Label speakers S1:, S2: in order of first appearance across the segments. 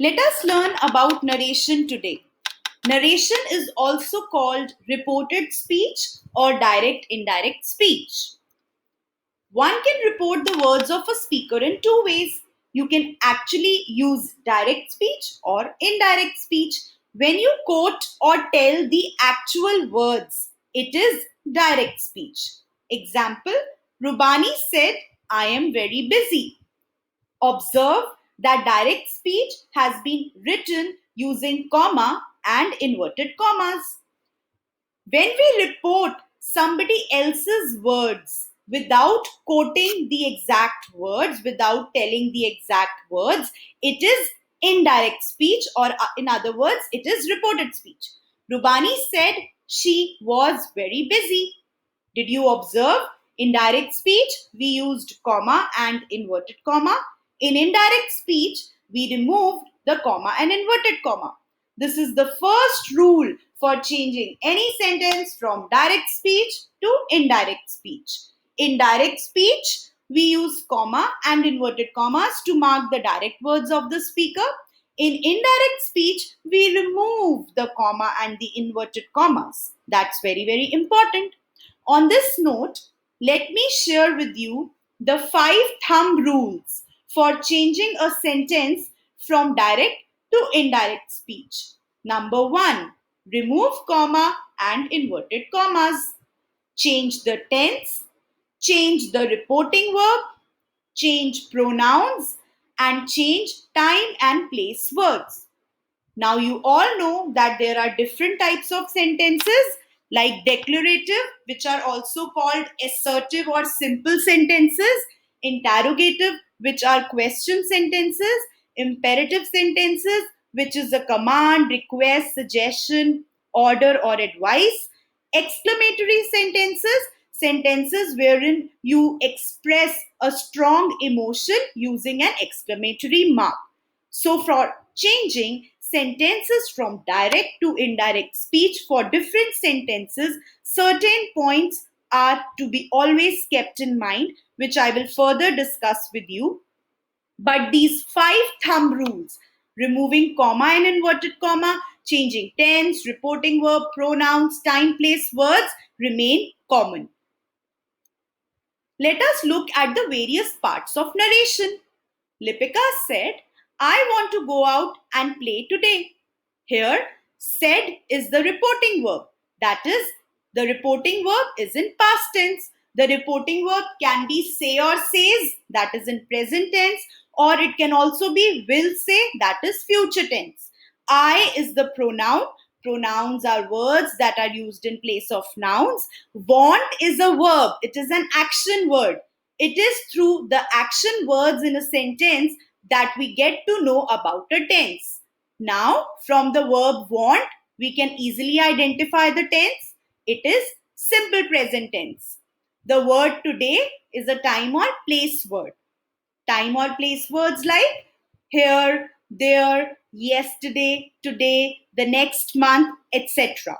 S1: Let us learn about narration today. Narration is also called reported speech or direct indirect speech. One can report the words of a speaker in two ways. You can actually use direct speech or indirect speech. When you quote or tell the actual words, it is direct speech. Example, Rubani said, I am very busy. Observe that direct speech has been written using comma and inverted commas. When we report somebody else's words without quoting the exact words, without telling the exact words, it is indirect speech, or in other words, it is reported speech. Rubani said she was very busy. Did you observe? In direct speech, we used comma and inverted comma. In indirect speech, we removed the comma and inverted comma. This is the first rule for changing any sentence from direct speech to indirect speech. In direct speech, we use comma and inverted commas to mark the direct words of the speaker. In indirect speech, we remove the comma and the inverted commas. That's very, very important. On this note, let me share with you the 5 thumb rules for changing a sentence from direct to indirect speech. Number 1, remove comma and inverted commas. Change the tense, change the reporting verb, change pronouns, and change time and place words. Now, you all know that there are different types of sentences like declarative, which are also called assertive or simple sentences, interrogative, which are question sentences, imperative sentences, which is a command, request, suggestion, order, or advice, exclamatory sentences, sentences wherein you express a strong emotion using an exclamatory mark. So, for changing sentences from direct to indirect speech for different sentences, certain points are to be always kept in mind, which I will further discuss with you. But these 5 thumb rules, removing comma and inverted comma, changing tense, reporting verb, pronouns, time, place, words, remain common. Let us look at the various parts of narration. Lipika said, I want to go out and play today. Here, said is the reporting verb. That is, the reporting verb is in past tense. The reporting verb can be say or says, that is in present tense, or it can also be will say, that is future tense. I is the pronoun. Pronouns are words that are used in place of nouns. Want is a verb, it is an action word. It is through the action words in a sentence that we get to know about a tense. Now, from the verb want, we can easily identify the tense. It is simple present tense. The word today is a time or place word. Time or place words like here, there, yesterday, today, the next month, etc.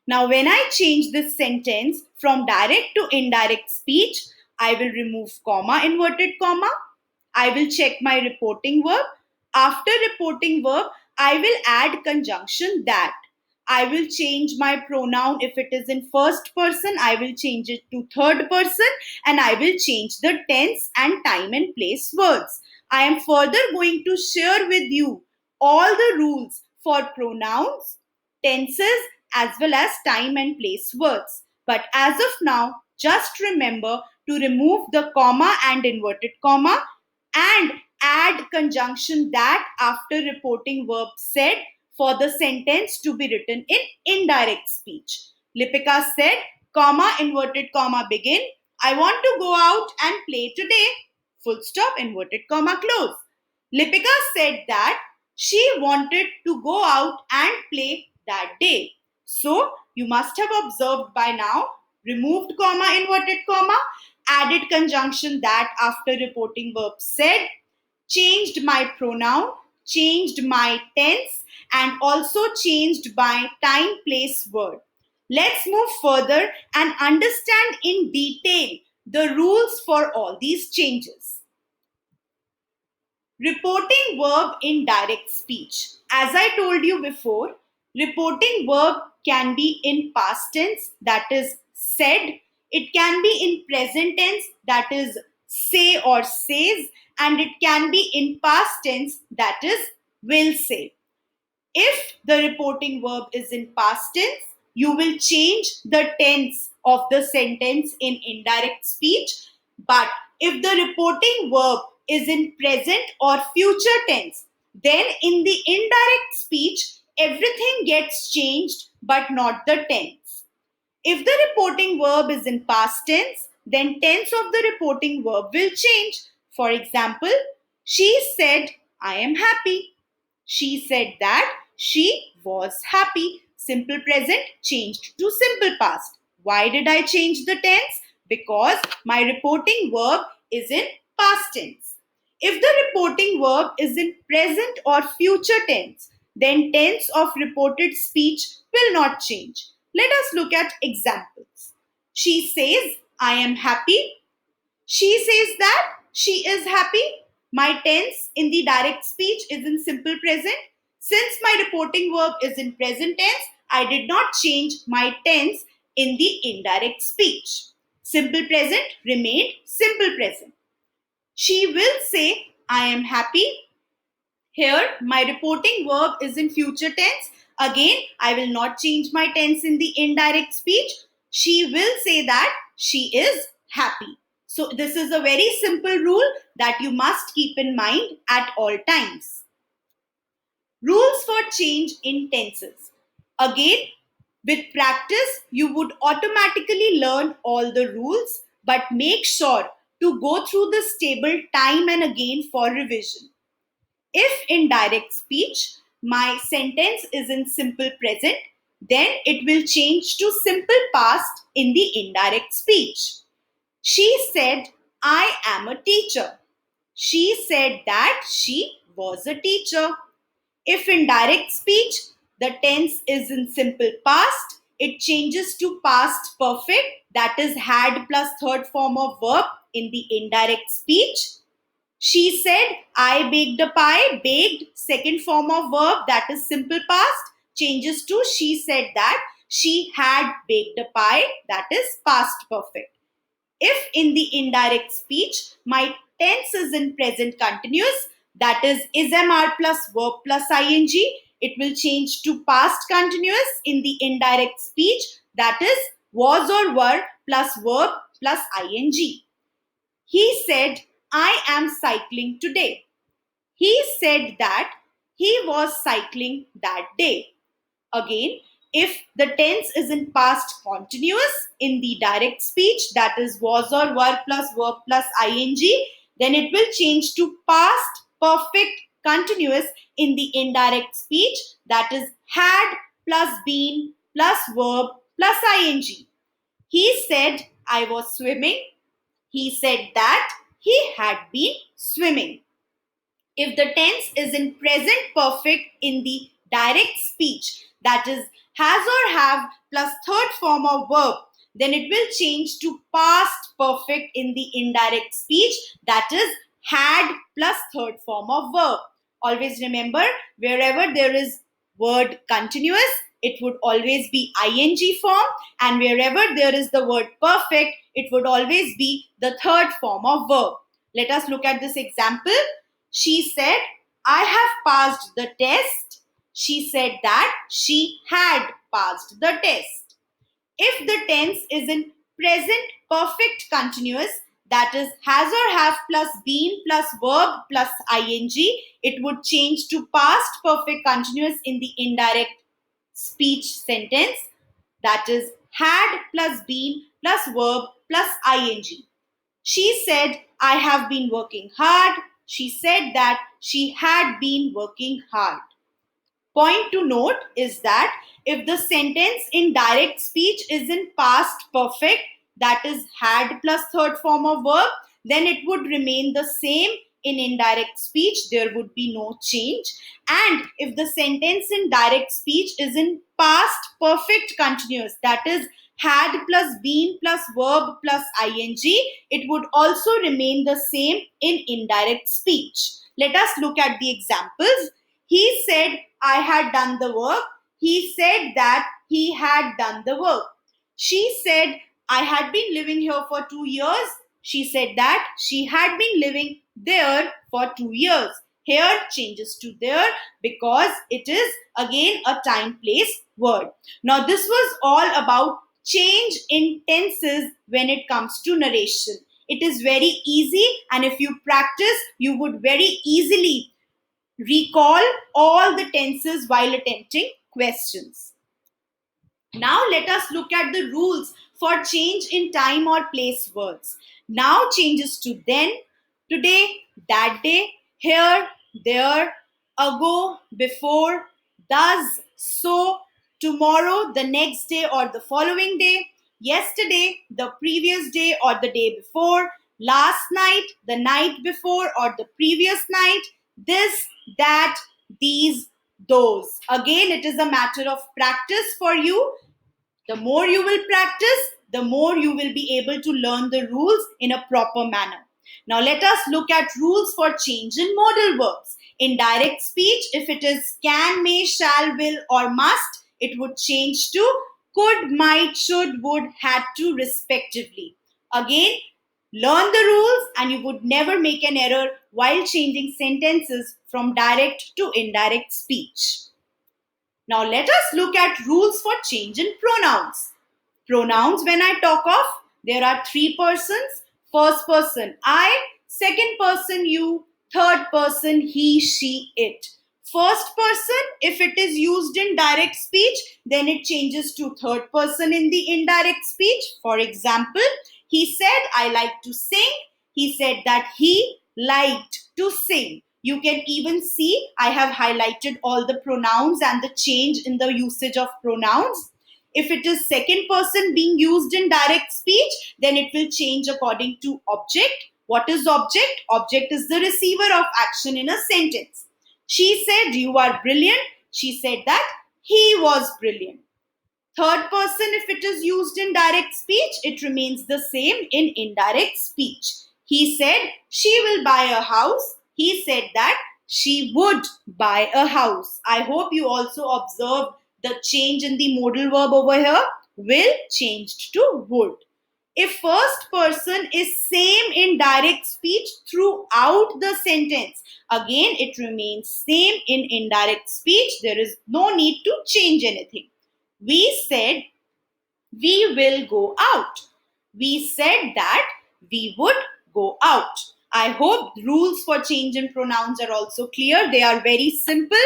S1: Now, when I change this sentence from direct to indirect speech, I will remove comma, inverted comma. I will check my reporting verb. After reporting verb, I will add conjunction that. I will change my pronoun. If it is in first person, I will change it to third person, and I will change the tense and time and place words. I am further going to share with you all the rules for pronouns, tenses, as well as time and place words. But as of now, just remember to remove the comma and inverted comma and add conjunction that after reporting verb said for the sentence to be written in indirect speech. Lipika said, comma, inverted comma, begin. I want to go out and play today. Full stop, inverted comma, close. Lipika said that she wanted to go out and play that day. So, you must have observed by now, removed comma, inverted comma, added conjunction that after reporting verb said, changed my pronoun, changed my tense, and also changed my time, place, word. Let's move further and understand in detail the rules for all these changes. Reporting verb in direct speech. As I told you before, reporting verb can be in past tense, that is said. It can be in present tense, that is say or says, and it can be in past tense, that is will say. If the reporting verb is in past tense, you will change the tense of the sentence in indirect speech. But if the reporting verb is in present or future tense, then in the indirect speech, everything gets changed but not the tense. If the reporting verb is in past tense, then tense of the reporting verb will change. For example, she said, I am happy. She said that she was happy. Simple present changed to simple past. Why did I change the tense? Because my reporting verb is in past tense. If the reporting verb is in present or future tense, then tense of reported speech will not change. Let us look at examples. She says, I am happy. She says that she is happy. My tense in the direct speech is in simple present. Since my reporting verb is in present tense, I did not change my tense in the indirect speech. Simple present remained simple present. She will say, I am happy. Here, my reporting verb is in future tense. Again, I will not change my tense in the indirect speech. She will say that she is happy. So, this is a very simple rule that you must keep in mind at all times. Rules for change in tenses. Again, with practice, you would automatically learn all the rules, but make sure to go through this table time and again for revision. If in direct speech, my sentence is in simple present, then it will change to simple past in the indirect speech. She said, I am a teacher. She said that she was a teacher. If in direct speech, the tense is in simple past, it changes to past perfect, that is had plus third form of verb in the indirect speech. She said, I baked a pie. Baked, second form of verb, that is simple past, changes to she said that she had baked a pie, that is past perfect. If in the indirect speech, my tense is in present continuous, that is mr plus verb plus ing, it will change to past continuous in the indirect speech, that is was or were plus verb plus ing. He said, I am cycling today. He said that he was cycling that day. Again, if the tense is in past continuous in the direct speech, that is was or were plus verb plus ing, then it will change to past perfect continuous in the indirect speech, that is had plus been plus verb plus ing. He said, I was swimming. He said that he had been swimming. If the tense is in present perfect in the direct speech, that is has or have plus third form of verb, then it will change to past perfect in the indirect speech, that is had plus third form of verb. Always remember, wherever there is word continuous, it would always be ing form, and wherever there is the word perfect, it would always be the third form of verb. Let us look at this example. She said, I have passed the test. She said that she had passed the test. If the tense is in present perfect continuous, that is has or have plus been plus verb plus ing, it would change to past perfect continuous in the indirect speech sentence, that is had plus been plus verb plus ing. She said, I have been working hard. She said that she had been working hard. Point to note is that if the sentence in direct speech is in past perfect, that is had plus third form of verb, then it would remain the same in indirect speech. There would be no change. And if the sentence in direct speech is in past perfect continuous, that is had plus been plus verb plus ing, it would also remain the same in indirect speech. Let us look at the examples. He said, I had done the work. He said that he had done the work. She said, I had been living here for 2 years. She said that she had been living there for 2 years. Here changes to there because it is again a time place word. Now, this was all about change in tenses when it comes to narration. It is very easy, and if you practice, you would very easily recall all the tenses while attempting questions. Now let us look at the rules for change in time or place words. Now changes to then, today, that day, here, there, ago, before, thus, so, tomorrow, the next day or the following day, yesterday, the previous day or the day before, last night, the night before or the previous night, this, that, these, those. Again, it is a matter of practice for you. The more you will practice, the more you will be able to learn the rules in a proper manner. Now, let us look at rules for change in modal verbs. In direct speech, if it is can, may, shall, will, or must, it would change to could, might, should, would, had to, respectively. Again, learn the rules and you would never make an error while changing sentences from direct to indirect speech. Now let us look at rules for change in pronouns. Pronouns, when I talk of, there are three persons. First person I, second person you, third person he, she, it. First person, if it is used in direct speech, then it changes to third person in the indirect speech. For example, he said, I like to sing. He said that he liked to sing. You can even see I have highlighted all the pronouns and the change in the usage of pronouns. If it is second person being used in direct speech, then it will change according to object. What is object? Object is the receiver of action in a sentence. She said, you are brilliant. She said that he was brilliant. Third person, if it is used in direct speech, it remains the same in indirect speech. He said, she will buy a house. He said that she would buy a house. I hope you also observed the change in the modal verb over here. Will changed to would. If first person is same in direct speech throughout the sentence, again it remains same in indirect speech. There is no need to change anything. We said we will go out. We said that we would go out. I hope rules for change in pronouns are also clear. They are very simple.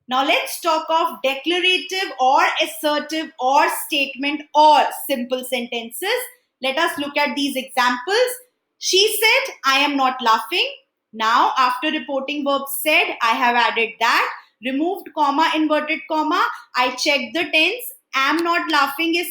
S1: Now let's talk of declarative or assertive or statement or simple sentences. Let us look at these examples. She said, I am not laughing. Now, after reporting verb said, I have added that. Removed comma, inverted comma. I checked the tense. Am not laughing is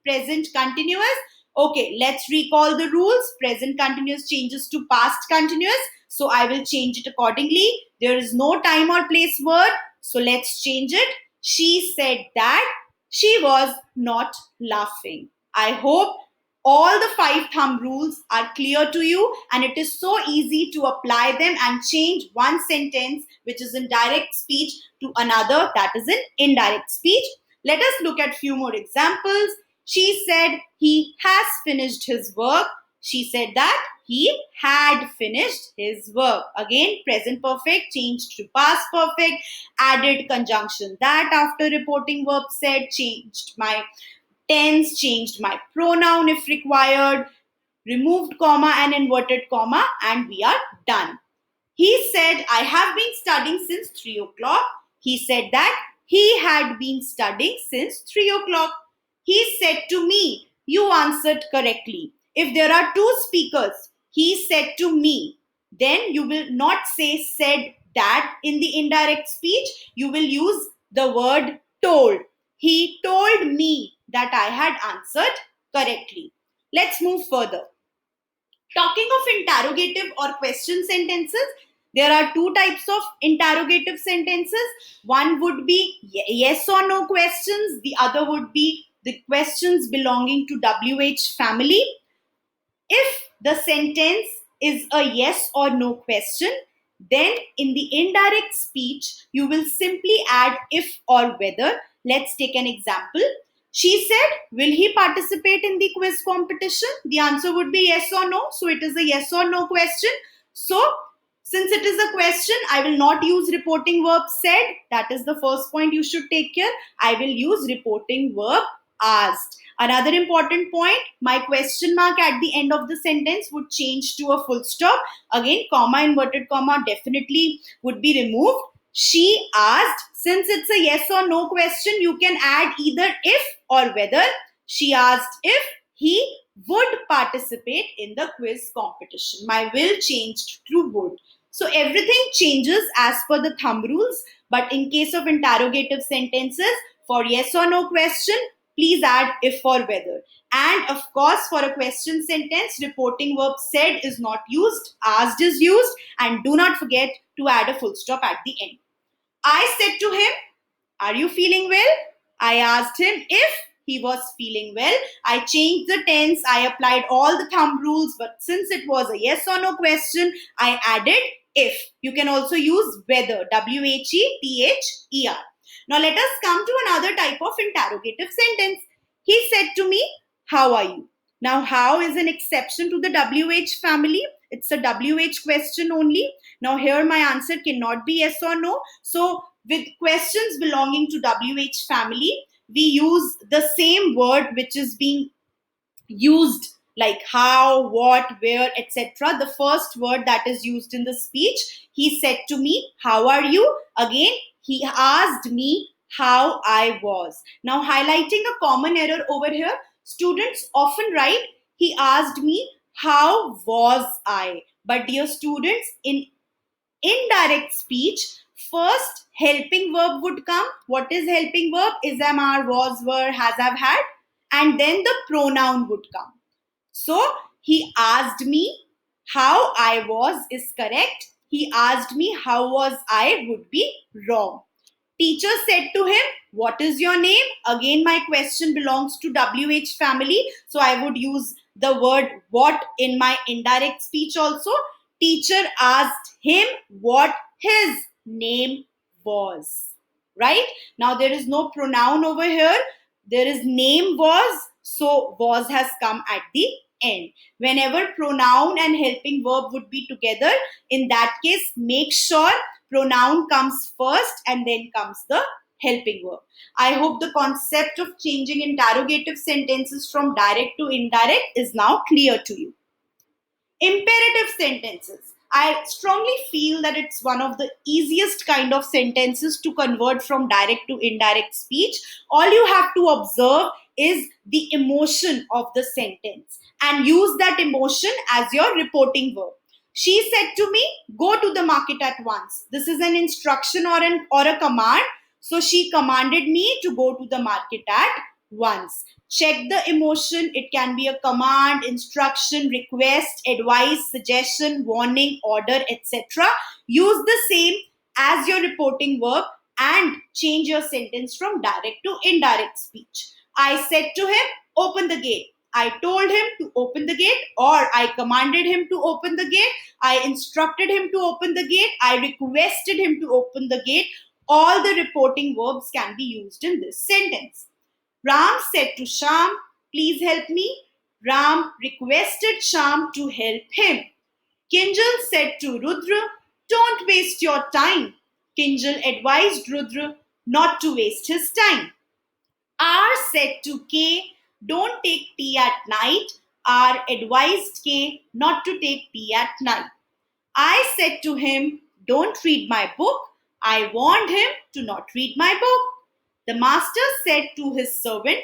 S1: present continuous. Okay, let's recall the rules. Present continuous changes to past continuous. So I will change it accordingly. There is no time or place word. So let's change it. She said that she was not laughing. I hope all the 5 thumb rules are clear to you, and it is so easy to apply them and change one sentence which is in direct speech to another that is in indirect speech. Let us look at few more examples. She said he has finished his work. She said that he had finished his work. Again, present perfect changed to past perfect. Added conjunction that after reporting verb said, changed my tense, changed my pronoun if required, removed comma and inverted comma, and we are done. He said, I have been studying since 3 o'clock. He said that he had been studying since 3 o'clock. He said to me, you answered correctly. If there are two speakers, he said to me, then you will not say said that in the indirect speech. You will use the word told. He told me that I had answered correctly. Let's move further. Talking of interrogative or question sentences, there are two types of interrogative sentences. One would be yes or no questions. The other would be the questions belonging to WH family. If the sentence is a yes or no question, Then in the indirect speech, you will simply add if or whether. Let's take an example. She said, will he participate in the quiz competition? The answer would be yes or no. So it is a yes or no question. So since it is a question, I will not use reporting verb said. That is the first point you should take care. I will use reporting verb asked. Another important point, my question mark at the end of the sentence would change to a full stop. Again, comma, inverted comma definitely would be removed. She asked, since it's a yes or no question, you can add either if or whether. She asked if he would participate in the quiz competition. My will changed to would. So everything changes as per the thumb rules. But in case of interrogative sentences, for yes or no question, please add if or whether. And of course, for a question sentence, reporting verb said is not used, asked is used, and do not forget to add a full stop at the end. I said to him, are you feeling well? I asked him if he was feeling well. I changed the tense, I applied all the thumb rules, but since it was a yes or no question, I added if. You can also use whether, WHETHER. Now let us come to another type of interrogative sentence. He said to me, how are you? Now, how is an exception to the WH family. It's a WH question only. Now, here my answer cannot be yes or no. So, with questions belonging to WH family, we use the same word which is being used like how, what, where, etc. The first word that is used in the speech. He said to me, how are you? Again, he asked me how I was. Now, highlighting a common error over here, students often write, he asked me, how was I? But dear students, in indirect speech, first helping verb would come. What is helping verb? Is, am, are, was, were, has, have, had. And then the pronoun would come. So he asked me how I was is correct. He asked me how was I would be wrong. Teacher said to him, what is your name? Again, my question belongs to WH family. So I would use the word what in my indirect speech also. Teacher asked him what his name was. Right? Now there is no pronoun over here. There is name was. So was has come at the end. Whenever pronoun and helping verb would be together, in that case, make sure pronoun comes first and then comes the helping verb. I hope the concept of changing interrogative sentences from direct to indirect is now clear to you. Imperative sentences. I strongly feel that it's one of the easiest kind of sentences to convert from direct to indirect speech. All you have to observe is the emotion of the sentence and use that emotion as your reporting verb. She said to me, go to the market at once. This is an instruction or a command. So she commanded me to go to the market at once. Check the emotion. It can be a command, instruction, request, advice, suggestion, warning, order, etc. Use the same as your reporting verb and change your sentence from direct to indirect speech. I said to him, open the gate. I told him to open the gate, or I commanded him to open the gate. I instructed him to open the gate. I requested him to open the gate. All the reporting verbs can be used in this sentence. Ram said to Sham, please help me. Ram requested Sham to help him. Kinjal said to Rudra, don't waste your time. Kinjal advised Rudra not to waste his time. R said to K, don't take tea at night. R advised K not to take tea at night. I said to him, don't read my book. I warned him to not read my book. The master said to his servant,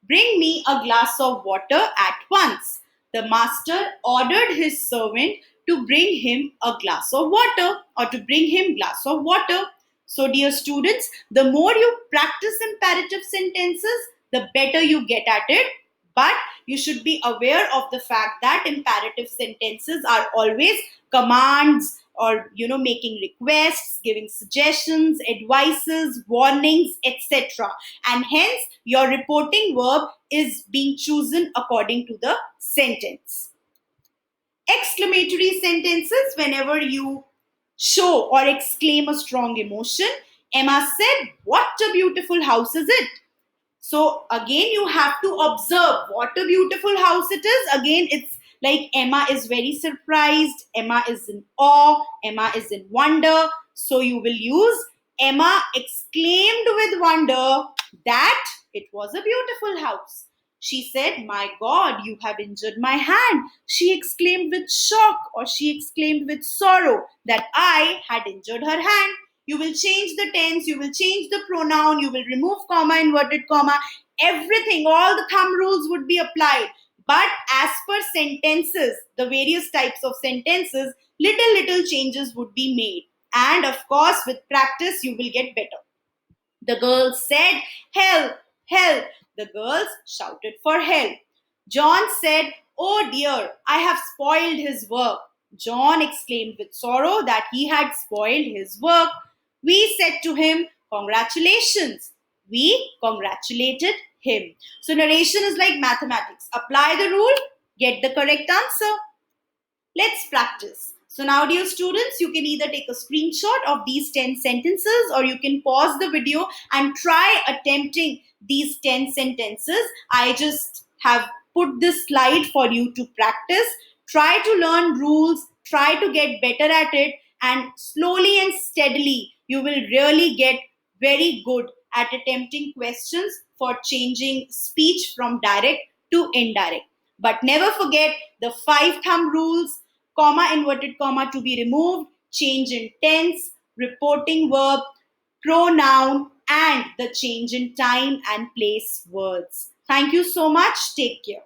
S1: bring me a glass of water at once. The master ordered his servant to bring him a glass of water or to bring him glass of water. So dear students, the more you practice imperative sentences, the better you get at it. But you should be aware of the fact that imperative sentences are always commands or making requests, giving suggestions, advices, warnings, etc. And hence your reporting verb is being chosen according to the sentence. Exclamatory sentences, whenever you show or exclaim a strong emotion. Emma said, "What a beautiful house is it?" So again, you have to observe what a beautiful house it is. Again, it's like Emma is very surprised, Emma is in awe, Emma is in wonder. So you will use Emma exclaimed with wonder that it was a beautiful house. She said, "My God, you have injured my hand." She exclaimed with shock, or she exclaimed with sorrow that I had injured her hand. You will change the tense, you will change the pronoun, you will remove comma, inverted comma, everything, all the thumb rules would be applied. But as per sentences, the various types of sentences, little changes would be made. And of course, with practice, you will get better. The girls said, "Help, help." The girls shouted for help. John said, "Oh dear, I have spoiled his work." John exclaimed with sorrow that he had spoiled his work. We said to him, "Congratulations." We congratulated him. So, narration is like mathematics. Apply the rule, get the correct answer. Let's practice. So now, dear students, you can either take a screenshot of these 10 sentences or you can pause the video and try attempting these 10 sentences. I just have put this slide for you to practice. Try to learn rules, try to get better at it, and slowly and steadily, you will really get very good at attempting questions for changing speech from direct to indirect. But never forget the 5 thumb rules: comma, inverted comma to be removed, change in tense, reporting verb, pronoun, and the change in time and place words. Thank you so much. Take care.